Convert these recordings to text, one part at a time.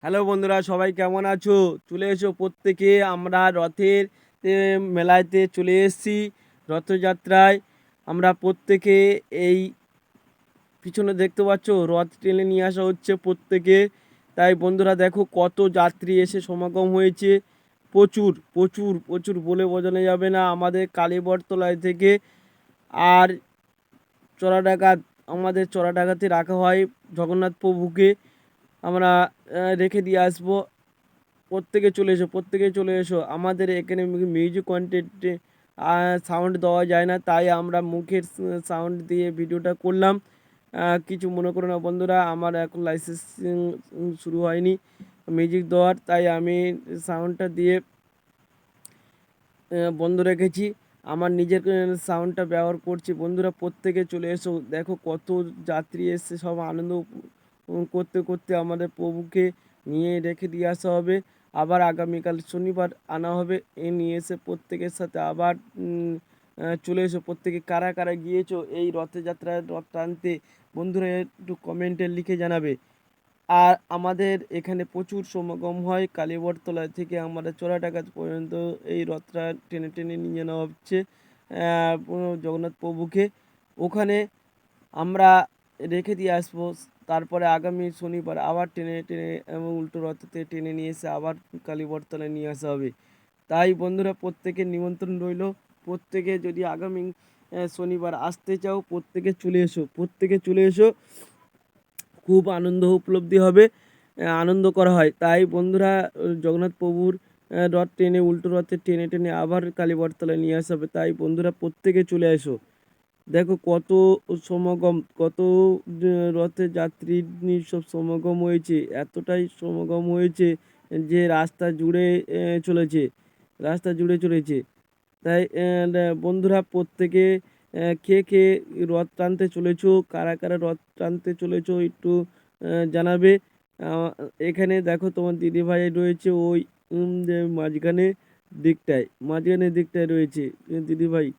Hello বন্ধুরা, সবাই কেমন আছো? চলে এসো প্রত্যেকে, আমরা রথের মেলাতে চলে এসেছি। রথযাত্রায় আমরা প্রত্যেকে এই পিছনে দেখতে পাচ্ছ রথ টেনে নিয়ে আসা হচ্ছে প্রত্যেকে। তাই বন্ধুরা দেখো কত যাত্রী এসে সমাগম হয়েছে। প্রচুর প্রচুর প্রচুর বলে বোঝানো যাবে না। আমাদের কালীবরতলায় থেকে আর চড়াডাঙ্গা, আমাদের চড়াডাঙ্গাতে রাখা হয় জগন্নাথ প্রভুকে। আমরা রেখে দিয়ে আসবো। প্রত্যেকে চলে এসো, প্রত্যেকে চলে এসো। আমাদের এখানে মিউজিক কন্টেন্টে সাউন্ড দেওয়া যায় না, তাই আমরা মুখের সাউন্ড দিয়ে ভিডিওটা করলাম। কিছু মনে করো না বন্ধুরা, আমার এখন লাইসেন্সিং শুরু হয়নি মিউজিক দেওয়ার, তাই আমি সাউন্ডটা দিয়ে বন্ধ রেখেছি। আমার নিজের সাউন্ডটা ব্যবহার করছি। বন্ধুরা প্রত্যেকে চলে এসো, দেখো কত যাত্রী এসছে, সব আনন্দ করতে করতে আমাদের প্রভুকে নিয়ে রেখে দিয়ে আসা হবে। আবার আগামীকাল শনিবার আনা হবে। এ নিয়ে এসে প্রত্যেকের সাথে আবার চলে এসো। প্রত্যেকে কারা কারা গিয়েছো এই রথযাত্রায় রথ টানতে, বন্ধুরা একটু কমেন্টে লিখে জানাবে। আর আমাদের এখানে প্রচুর সমাগম হয়। কালীবরতলা থেকে আমাদের চোরাটাঘাট পর্যন্ত এই রথটা টেনে টেনে নিয়ে নেওয়া হচ্ছে জগন্নাথ প্রভুকে। ওখানে আমরা রেখে দিয়ে আসবো। তারপরে আগামী শনিবার আবার টেনে টেনে এবং উল্টো রথতে টেনে নিয়ে এসে আবার কালীবরতলায় নিয়ে আসা হবে। তাই বন্ধুরা প্রত্যেকের নিমন্ত্রণ রইল। প্রত্যেকে যদি আগামী শনিবার আসতে চাও, প্রত্যেকে চলে এসো, প্রত্যেকে চলে এসো। খুব আনন্দ উপলব্ধি হবে, আনন্দ করা হয়। তাই বন্ধুরা জগন্নাথ প্রভুর রথ টেনে উল্টো রথে টেনে টেনে আবার কালীবরতলায় নিয়ে আসা হবে। তাই বন্ধুরা প্রত্যেকে চলে এসো। দেখো কত সমাগম, কত রথের যাত্রী সব সমাগম হয়েছে। এতটাই সমাগম হয়েছে যে রাস্তা জুড়ে চলেছে, রাস্তা জুড়ে চলেছে। তাই বন্ধুরা প্রত্যেকে কে কে রথ টানতে চলেছো, কারা কারা রথ টানতে চলেছো একটু জানাবে। আহ, এখানে দেখো তোমার দিদিভাই রয়েছে ওই যে মাঝখানে দিকটায় রয়েছে দিদিভাই।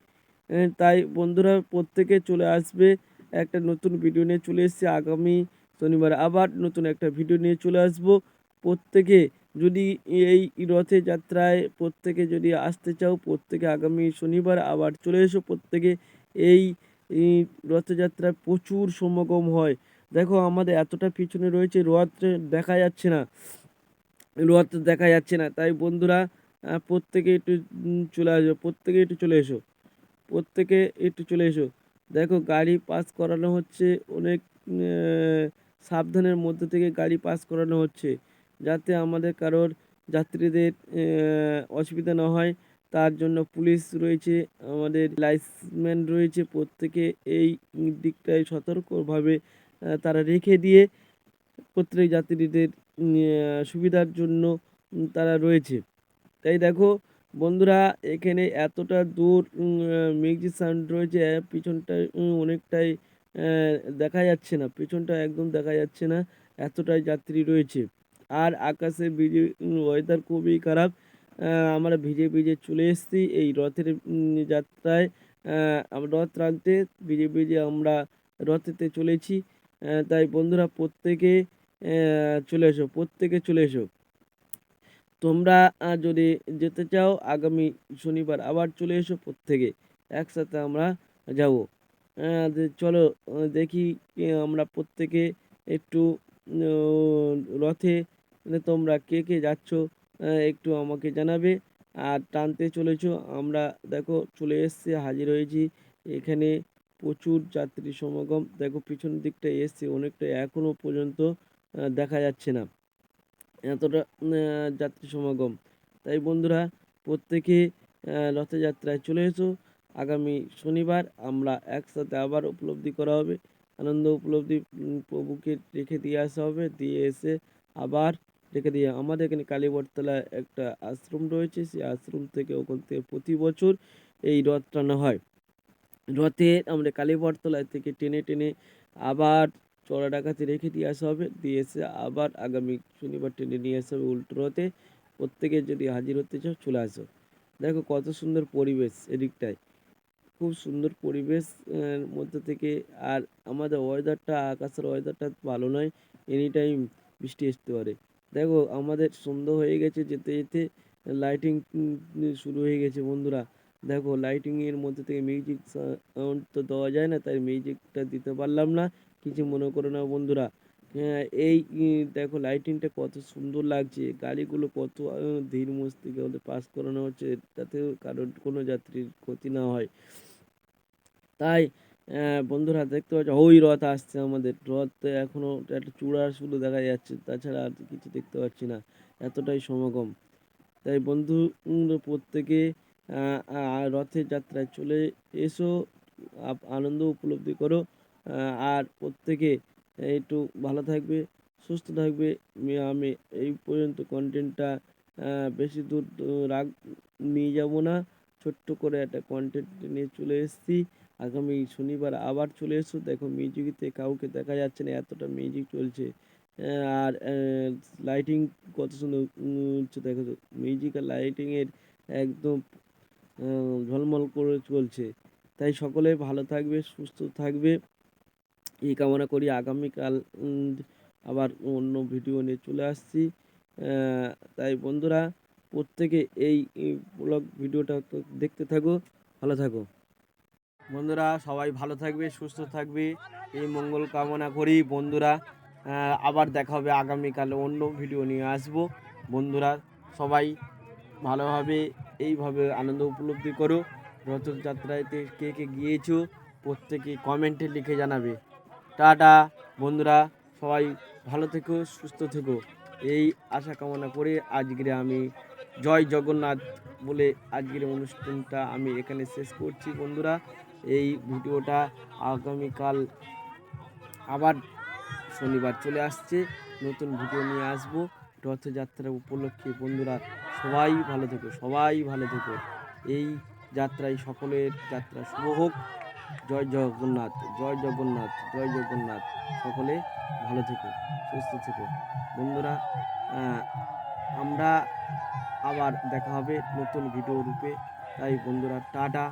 তাই বন্ধুরা প্রত্যেকে চলে আসবে। একটা নতুন ভিডিও নিয়ে চলে এসেছি। আগামী শনিবার আবার নতুন একটা ভিডিও নিয়ে চলে আসবো। প্রত্যেকে যদি এই রথে যাত্রায় প্রত্যেকে যদি আসতে চাও, প্রত্যেকে আগামী শনিবার আবার চলে এসো। প্রত্যেকে এই এই রথযাত্রায় প্রচুর সমাগম হয়। দেখো আমাদের এতটা পিছনে রয়েছে, রথ দেখা যাচ্ছে না, রথ দেখা যাচ্ছে না। তাই বন্ধুরা প্রত্যেকে একটু চলে আসো, প্রত্যেকে একটু চলে এসো, প্রত্যেকে একটু চলে এসো। দেখো গাড়ি পাস করানো হচ্ছে অনেক সাবধানের মধ্যে থেকে গাড়ি পাস করানো হচ্ছে, যাতে আমাদের কারোর যাত্রীদের অসুবিধা না হয়। তার জন্য পুলিশ রয়েছে, আমাদের লাইসম্যান রয়েছে, প্রত্যেকে এই দিকটায় সতর্কভাবে তারা রেখে দিয়ে প্রত্যেক যাত্রীদের সুবিধার জন্য তারা রয়েছে। তাই দেখো বন্ধুরা এখানে এতটা দূর মিউজিক সাউন্ড রয়েছে, পিছনটা অনেকটাই দেখা যাচ্ছে না, পিছনটা একদম দেখা যাচ্ছে না, এতটাই যাত্রী রয়েছে। আর আকাশে ভিজে ওয়েদার খুবই খারাপ। আমরা ভিজে ভিজে চলে এসেছি এই রথের যাত্রায়। আমরা রথ টানতে ভিজে ভিজে আমরা রথেতে চলেছি। তাই বন্ধুরা প্রত্যেকে চলে এসো, প্রত্যেকে চলে এসো। তোমরা যদি যেতে চাও আগামী শনিবার আবার চলে এসো, প্রত্যেকে একসাথে আমরা যাব। চলো দেখি আমরা প্রত্যেকে একটু রথে তোমরা কে কে যাচ্ছ একটু আমাকে জানাবে। আর টানতে চলেছো, আমরা দেখো চলে এসেছি, হাজির হয়েছি এখানে। প্রচুর যাত্রী সমাগম, দেখো পিছন দিকটা এসছে অনেকটা, এখনো পর্যন্ত দেখা যাচ্ছে না এতটা যাত্রী সমাগম। তাই বন্ধুরা প্রত্যেকে রথযাত্রায় চলে এসো। আগামী শনিবার আমরা একসাথে আবার উপলব্ধি করা হবে, আনন্দ উপলব্ধি প্রভুকে রেখে দিয়ে আসা হবে, দিয়ে এসে আবার রেখে দিয়ে আমাদের এখানে কালীবরতলায় একটা আশ্রম রয়েছে, সেই আশ্রম থেকে ওখান থেকে প্রতি বছর এই রথ টানা হয়। রথে আমরা কালীবরতলা থেকে টেনে টেনে আবার চড়াডাঙ্গাতে রেখে দিয়ে আসা হবে, দিয়ে এসে আবার আগামী শনিবার টেনে নিয়ে আসা হবে উল্টো রথে। প্রত্যেকে যদি হাজির হতে চাও চলে আসো। দেখো কত সুন্দর পরিবেশ এদিকটায়, খুব সুন্দর পরিবেশ মধ্যে থেকে। আর আমাদের ওয়েদারটা, আকাশের ওয়েদারটা ভালো নয়, এনি টাইম বৃষ্টি আসতে পারে। দেখো আমাদের সন্ধ্যা হয়ে গেছে, যেতে যেতে লাইটিং শুরু হয়ে গেছে বন্ধুরা। দেখো লাইটিং এর মধ্যে থেকে মিউজিক সাউন্ড তো দেওয়া যায় না, তাই মিউজিকটা দিতে পারলাম না, কিছু মনে করো না বন্ধুরা। এই দেখো লাইটিংটা কত সুন্দর লাগছে, গাড়িগুলো কত ধীর মস্তিকে ওদের পাস করানো হচ্ছে, যাতে কারোর কোনো যাত্রীর ক্ষতি না হয়। তাই বন্ধুরা দেখতে পাচ্ছ ওই রথ আসছে, আমাদের রথ এখনো একটা চূড়া শুধু দেখা যাচ্ছে, তাছাড়া আর কিছু দেখতে পাচ্ছি না, এতটাই সমাগম। তাই বন্ধু প্রত্যেকে রথের যাত্রায় চলে এসো, আনন্দ উপলব্ধি করো। আর প্রত্যেকে একটু ভালো থাকবে, সুস্থ থাকবে। আমি এই পর্যন্ত কন্টেন্টটা বেশি দূর নিয়ে যাব না, ছোট্ট করে একটা কন্টেন্ট নিয়ে চলে এসেছি। আগামী শনিবার আবার চলে এসো। দেখো মিউজিকে কাউকে দেখা যাচ্ছে না, এতটা মিউজিক চলছে। আর লাইটিং কত সুন্দর হচ্ছে, দেখো তো মিউজিক আর লাইটিংয়ের একদম ঝলমল করে চলছে। তাই সকলে ভালো থাকবে, সুস্থ থাকবে, এই কামনা করি। আগামীকাল আবার অন্য ভিডিও নিয়ে চলে আসছি। তাই বন্ধুরা প্রত্যেকে এই ব্লগ ভিডিওটা তো দেখতে থাকো, ভালো থাকো। বন্ধুরা সবাই ভালো থাকবে, সুস্থ থাকবে, এই মঙ্গল কামনা করি বন্ধুরা। আবার দেখা হবে আগামীকাল, অন্য ভিডিও নিয়ে আসবো বন্ধুরা। সবাই ভালোভাবে এইভাবে আনন্দ উপলব্ধি করো। রথযাত্রাতে কে কে গিয়েছো প্রত্যেকে কমেন্টে লিখে জানাবে। টাটা বন্ধুরা, সবাই ভালো থেকো, সুস্থ থেকো, এই আশা কামনা করে আজকে আমি জয় জগন্নাথ বলে আজকের অনুষ্ঠানটা আমি এখানে শেষ করছি বন্ধুরা। এই ভিডিওটা আগামীকাল আবার শনিবার চলে আসছে, নতুন ভিডিও নিয়ে আসবো রথযাত্রা উপলক্ষে বন্ধুরা। সবাই ভালো থেকো, সবাই ভালো থেকো, এই যাত্রায় সকলের যাত্রা শুভ হোক। জয় জগন্নাথ, জয় জগন্নাথ, জয় জগন্নাথ। সকলে ভালো থেকো, সুস্থ থেকো বন্ধুরা। আমরা আবার দেখা হবে নতুন ভিডিও রূপে। তাই বন্ধুরা টাটা।